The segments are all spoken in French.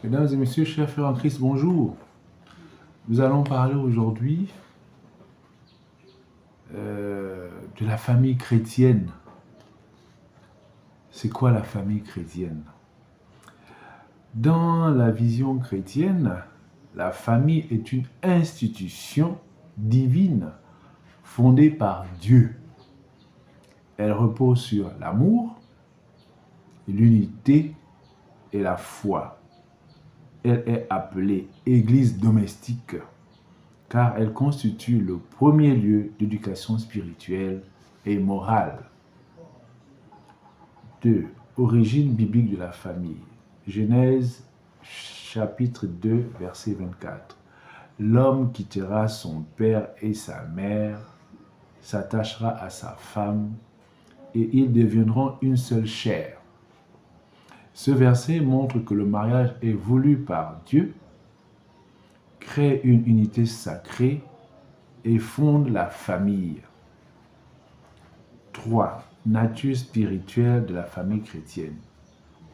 Mesdames et messieurs, chers frères en Christ, bonjour. Nous allons parler aujourd'hui de la famille chrétienne. C'est quoi la famille chrétienne? Dans la vision chrétienne, la famille est une institution divine fondée par Dieu. Elle repose sur l'amour, l'unité et la foi. Elle est appelée Église domestique car elle constitue le premier lieu d'éducation spirituelle et morale. 2. Origine biblique de la famille. Genèse chapitre 2, verset 24. L'homme quittera son père et sa mère, s'attachera à sa femme, et ils deviendront une seule chair. Ce verset montre que le mariage est voulu par Dieu, crée une unité sacrée et fonde la famille. 3. Nature spirituelle de la famille chrétienne.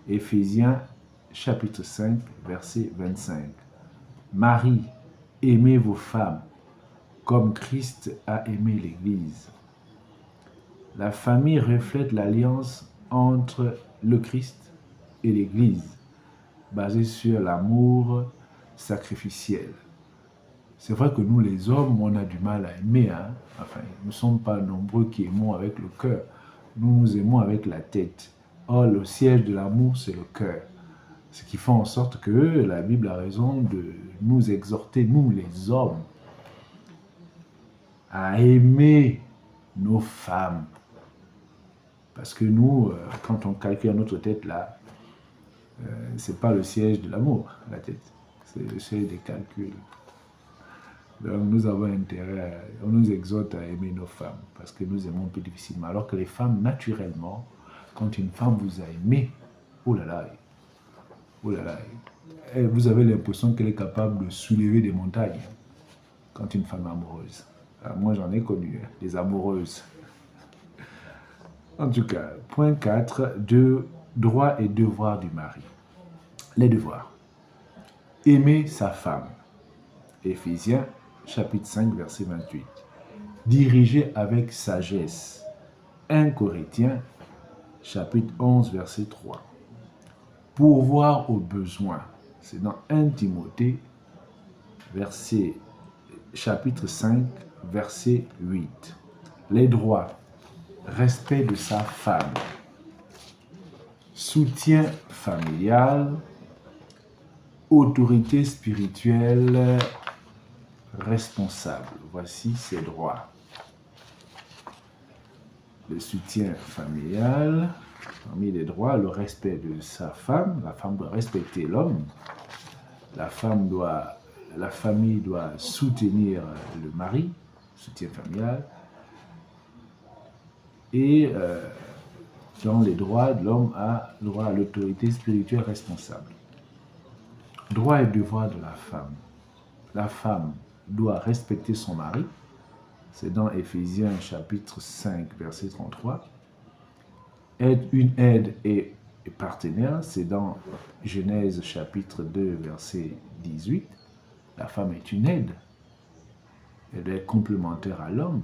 Éphésiens chapitre 5, verset 25. Marie, aimez vos femmes comme Christ a aimé l'Église. La famille reflète l'alliance entre le Christ et l'Église, basée sur l'amour sacrificiel. C'est vrai que nous, les hommes, on a du mal à aimer. Enfin, nous ne sommes pas nombreux qui aimons avec le cœur. Nous aimons avec la tête. Or, le siège de l'amour, c'est le cœur. Ce qui fait en sorte que la Bible a raison de nous exhorter, nous les hommes, à aimer nos femmes. Parce que nous, quand on calcule à notre tête là, c'est pas le siège de l'amour, la tête. C'est le siège des calculs. Donc nous avons intérêt, on nous exhorte à aimer nos femmes, parce que nous aimons plus difficilement. Alors que les femmes, naturellement, quand une femme vous a aimé, oh là là, vous avez l'impression qu'elle est capable de soulever des montagnes quand une femme est amoureuse. Alors moi j'en ai connu, des amoureuses. En tout cas, point 4, droits et devoirs du mari. Les devoirs. Aimer sa femme. Éphésiens chapitre 5, verset 28. Diriger avec sagesse. 1 Corinthiens chapitre 11, verset 3. Pourvoir aux besoins. C'est dans 1 Timothée chapitre 5, verset 8. Les droits. Respect de sa femme. Soutien familial. Autorité spirituelle responsable. Voici ses droits. Le soutien familial, parmi les droits, le respect de sa femme. La femme doit respecter l'homme. La famille doit soutenir le mari, soutien familial. Et dans les droits, l'homme a droit à l'autorité spirituelle responsable. Droits et devoirs de la femme. La femme doit respecter son mari. C'est dans Éphésiens chapitre 5, verset 33. Être une aide et partenaire, c'est dans Genèse chapitre 2, verset 18. La femme est une aide. Elle est complémentaire à l'homme.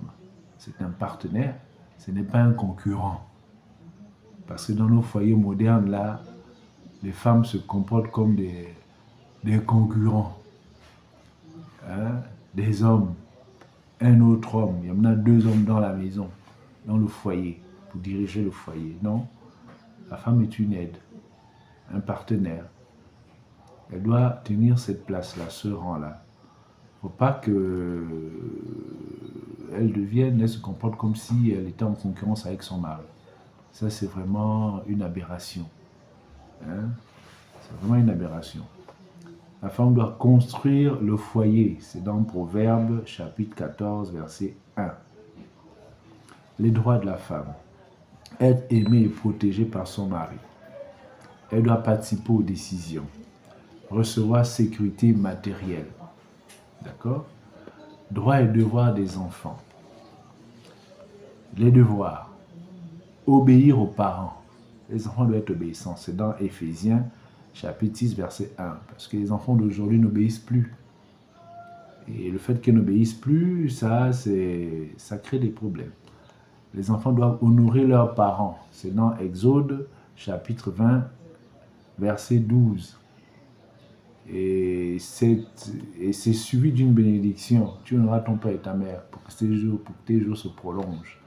C'est un partenaire. Ce n'est pas un concurrent. Parce que dans nos foyers modernes, là, les femmes se comportent comme des concurrents. Des hommes, un autre homme. Il y en a 2 hommes dans la maison, dans le foyer, pour diriger le foyer. Non, la femme est une aide, un partenaire. Elle doit tenir cette place-là, ce rang-là. Il ne faut pas qu'elle elle se comporte comme si elle était en concurrence avec son mari. Ça, c'est vraiment une aberration. C'est vraiment une aberration. La femme doit construire le foyer. C'est dans Proverbes, chapitre 14, verset 1. Les droits de la femme. Être aimée et protégée par son mari. Elle doit participer aux décisions. Recevoir sécurité matérielle. D'accord? Droits et devoirs des enfants. Les devoirs. Obéir aux parents. Les enfants doivent être obéissants. C'est dans Éphésiens, chapitre 6, verset 1. Parce que les enfants d'aujourd'hui n'obéissent plus. Et le fait qu'ils n'obéissent plus, ça crée des problèmes. Les enfants doivent honorer leurs parents. C'est dans Exode, chapitre 20, verset 12. Et c'est suivi d'une bénédiction. Tu honoreras ton père et ta mère pour que tes jours se prolongent.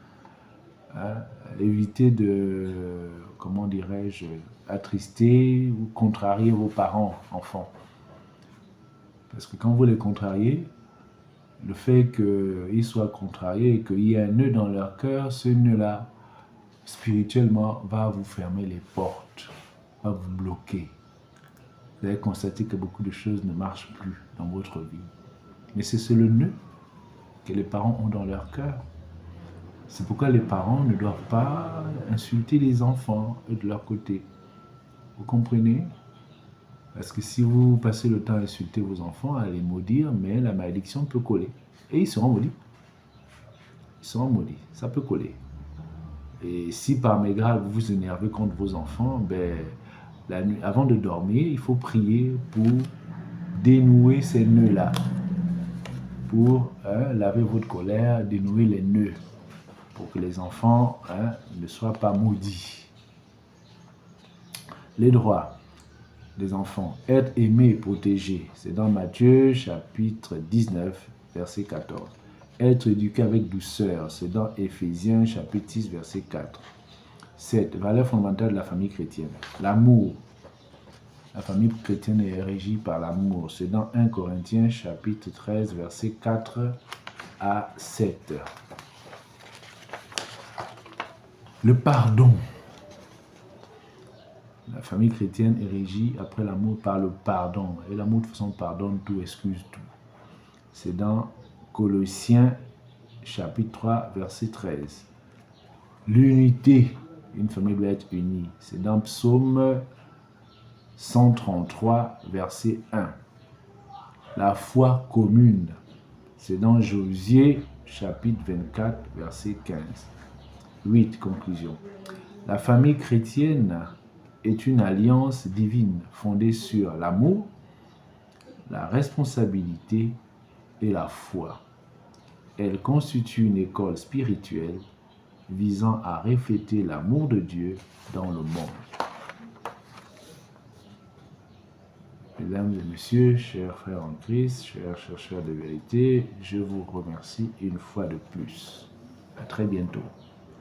Hein? Évitez de, comment dirais-je, attrister ou contrarier vos parents, enfants. Parce que quand vous les contrariez, le fait qu'ils soient contrariés et qu'il y ait un nœud dans leur cœur, ce nœud-là, spirituellement, va vous fermer les portes, va vous bloquer. Vous allez constater que beaucoup de choses ne marchent plus dans votre vie. Mais c'est le nœud que les parents ont dans leur cœur. C'est pourquoi les parents ne doivent pas insulter les enfants de leur côté. Vous comprenez? Parce que si vous passez le temps à insulter vos enfants, à les maudire, mais la malédiction peut coller. Et ils seront maudits. Ils seront maudits. Ça peut coller. Et si par mégarde vous vous énervez contre vos enfants, ben, la nuit, avant de dormir, il faut prier pour dénouer ces nœuds-là. Pour laver votre colère, dénouer les nœuds. Pour que les enfants ne soient pas maudits. Les droits des enfants. Être aimé et protégé. C'est dans Matthieu chapitre 19, verset 14. Être éduqué avec douceur. C'est dans Éphésiens chapitre 6, verset 4. 7. Valeurs fondamentales de la famille chrétienne. L'amour. La famille chrétienne est régie par l'amour. C'est dans 1 Corinthiens chapitre 13, verset 4 à 7. Le pardon. La famille chrétienne est régie après l'amour par le pardon. Et l'amour de façon pardonne tout, excuse tout. C'est dans Colossiens chapitre 3, verset 13. L'unité. Une famille doit être unie. C'est dans Psaume 133, verset 1. La foi commune. C'est dans Josué chapitre 24, verset 15. 8. Conclusion. La famille chrétienne est une alliance divine fondée sur l'amour, la responsabilité et la foi. Elle constitue une école spirituelle visant à refléter l'amour de Dieu dans le monde. Mesdames et messieurs, chers frères en Christ, chers chercheurs de vérité, je vous remercie une fois de plus. À très bientôt.